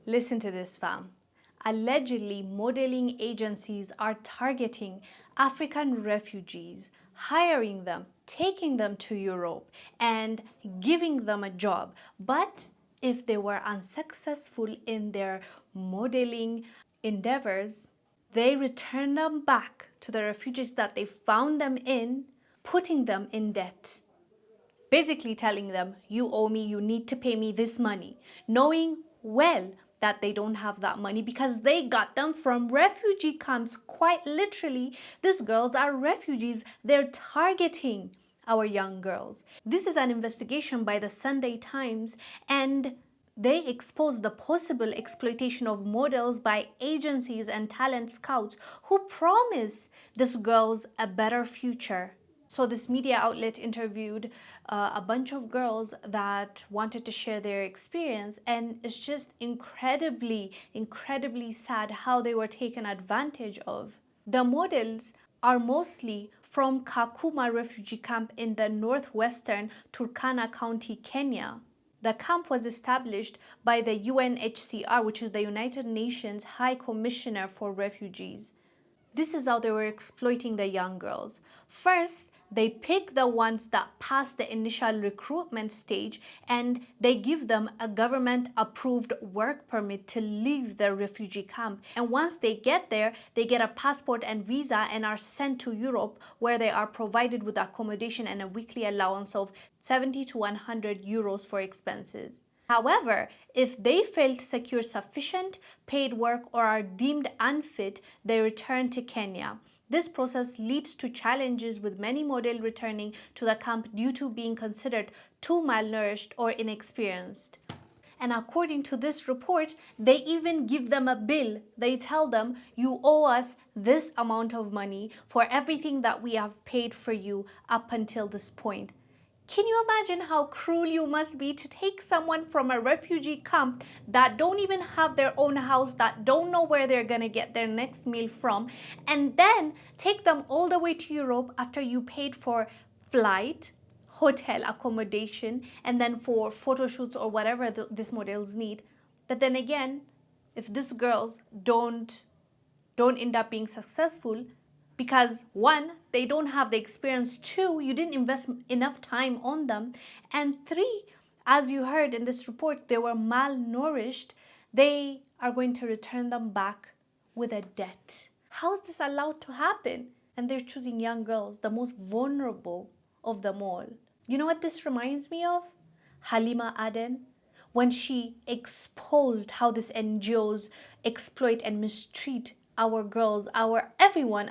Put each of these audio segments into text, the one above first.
Listen to this, fam. Allegedly, modeling agencies are targeting African refugees, hiring them, taking them to Europe, and giving them a job. But if they were unsuccessful in their modeling endeavors, they return them back to the refugees that they found them in, putting them in debt. Basically telling them, you owe me, you need to pay me this money, knowing well that they don't have that money because they got them from refugee camps. Quite literally, these girls are refugees. They're targeting our young girls. This is an investigation by the Sunday Times, and they expose the possible exploitation of models by agencies and talent scouts who promise these girls a better future. So this media outlet interviewed a bunch of girls that wanted to share their experience, and it's just incredibly sad how they were taken advantage of. The models are mostly from Kakuma refugee camp in the northwestern Turkana County, Kenya. The camp was established by the UNHCR, which is the United Nations High Commissioner for Refugees. This is how they were exploiting the young girls. First, they pick the ones that pass the initial recruitment stage, and they give them a government-approved work permit to leave the refugee camp. And once they get there, they get a passport and visa and are sent to Europe, where they are provided with accommodation and a weekly allowance of 70 to 100 euros for expenses. However, if they fail to secure sufficient paid work or are deemed unfit, they return to Kenya. This process leads to challenges, with many models returning to the camp due to being considered too malnourished or inexperienced. And according to this report, they even give them a bill. They tell them, you owe us this amount of money for everything that we have paid for you up until this point. Can you imagine how cruel you must be to take someone from a refugee camp that don't even have their own house, that don't know where they're gonna get their next meal from, and then take them all the way to Europe after you paid for flight, hotel accommodation, and then for photo shoots or whatever these models need. But then again, if these girls don't end up being successful, because one, they don't have the experience, two, you didn't invest enough time on them, and three, as you heard in this report, they were malnourished, they are going to return them back with a debt. How is this allowed to happen? And they're choosing young girls, the most vulnerable of them all. You know what this reminds me of? Halima Aden, when she exposed how these NGOs exploit and mistreat our girls, everyone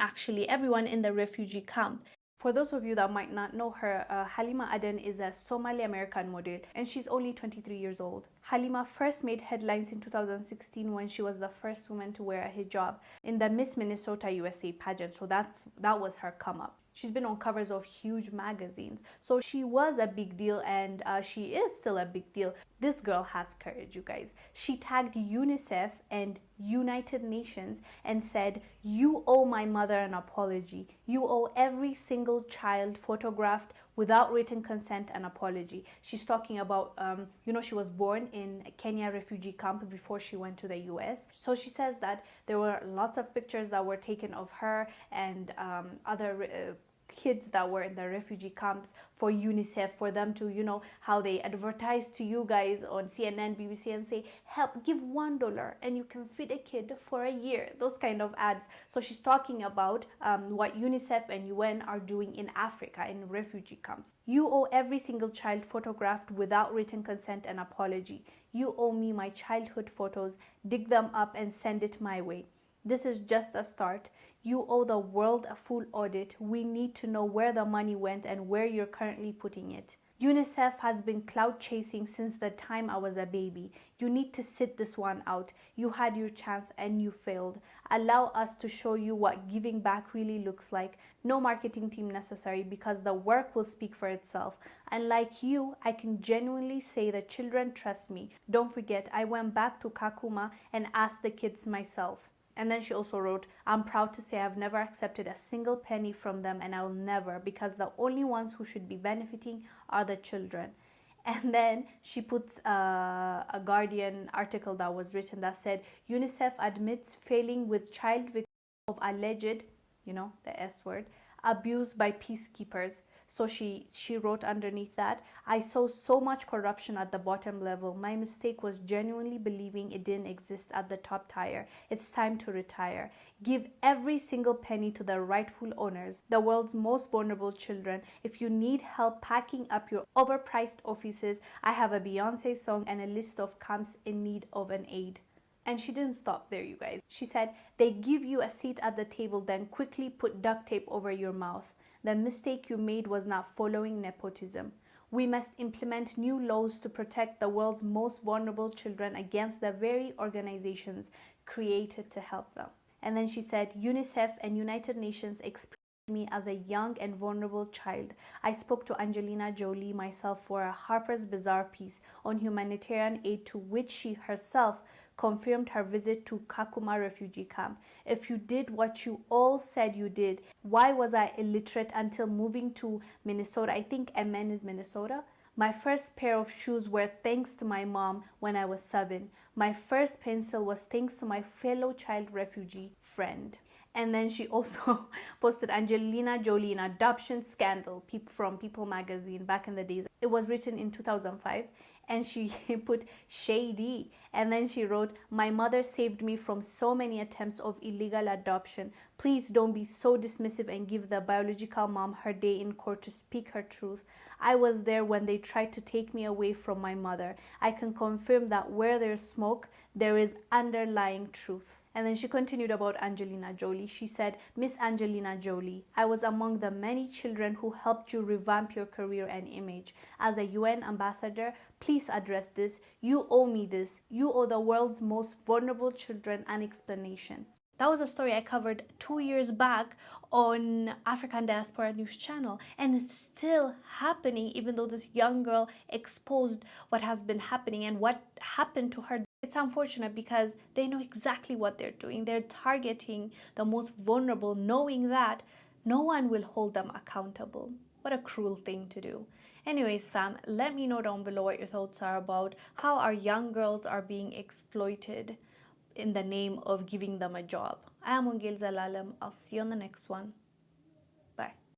in the refugee camp. For those of you that might not know her, Halima Aden is a Somali American model, and she's only 23 years old. Halima first made headlines in 2016 when she was the first woman to wear a hijab in the Miss Minnesota USA pageant. So that was her come up. She's been on covers of huge magazines. So she was a big deal, and she is still a big deal. This girl has courage, you guys. She tagged UNICEF and United Nations and said, you owe my mother an apology. You owe every single child photographed without written consent an apology. She's talking about, she was born in a Kenya refugee camp before she went to the US. So she says that there were lots of pictures that were taken of her and other kids that were in the refugee camps for UNICEF, for them to, how they advertise to you guys on CNN, BBC, and say, help, give $1 and you can feed a kid for a year, those kind of ads. So she's talking about what UNICEF and UN are doing in Africa, in refugee camps. You owe every single child photographed without written consent an apology. You owe me my childhood photos, dig them up and send it my way. This is just a start. You owe the world a full audit. We need to know where the money went and where you're currently putting it. UNICEF has been clout chasing since the time I was a baby. You need to sit this one out. You had your chance and you failed. Allow us to show you what giving back really looks like. No marketing team necessary, because the work will speak for itself. And like you, I can genuinely say the children trust me. Don't forget, I went back to Kakuma and asked the kids myself. And then she also wrote, I'm proud to say I've never accepted a single penny from them, and I'll never, because the only ones who should be benefiting are the children. And then she puts a Guardian article that was written that said UNICEF admits failing with child victims of alleged, the S word, abuse by peacekeepers. So she wrote underneath that, I saw so much corruption at the bottom level. My mistake was genuinely believing it didn't exist at the top tier. It's time to retire. Give every single penny to the rightful owners, the world's most vulnerable children. If you need help packing up your overpriced offices, I have a Beyonce song and a list of camps in need of an aid. And she didn't stop there, you guys. She said, they give you a seat at the table, then quickly put duct tape over your mouth. The mistake you made was not following nepotism. We must implement new laws to protect the world's most vulnerable children against the very organizations created to help them. And then she said, UNICEF and United Nations experienced me as a young and vulnerable child. I spoke to Angelina Jolie myself for a Harper's Bazaar piece on humanitarian aid, to which she herself confirmed her visit to Kakuma refugee camp. If you did what you all said you did, why was I illiterate until moving to Minnesota? I think MN is Minnesota. My first pair of shoes were thanks to my mom when I was 7. My first pencil was thanks to my fellow child refugee friend. And then she also posted Angelina Jolie in adoption scandal from People magazine back in the days. It was written in 2005. And she put shady, and then she wrote, my mother saved me from so many attempts of illegal adoption. Please don't be so dismissive and give the biological mom her day in court to speak her truth. I was there when they tried to take me away from my mother. I can confirm that where there's smoke, there is underlying truth. And then she continued about Angelina Jolie. She said, Miss Angelina Jolie, I was among the many children who helped you revamp your career and image. As a UN ambassador, please address this. You owe me this. You owe the world's most vulnerable children an explanation. That was a story I covered 2 years back on African Diaspora News Channel, and it's still happening even though this young girl exposed what has been happening and what happened to her. It's unfortunate because they know exactly what they're doing. They're targeting the most vulnerable, knowing that no one will hold them accountable. What a cruel thing to do. Anyways, fam, let me know down below what your thoughts are about how our young girls are being exploited in the name of giving them a job. I am Wongel Zelalem. I'll see you on the next one.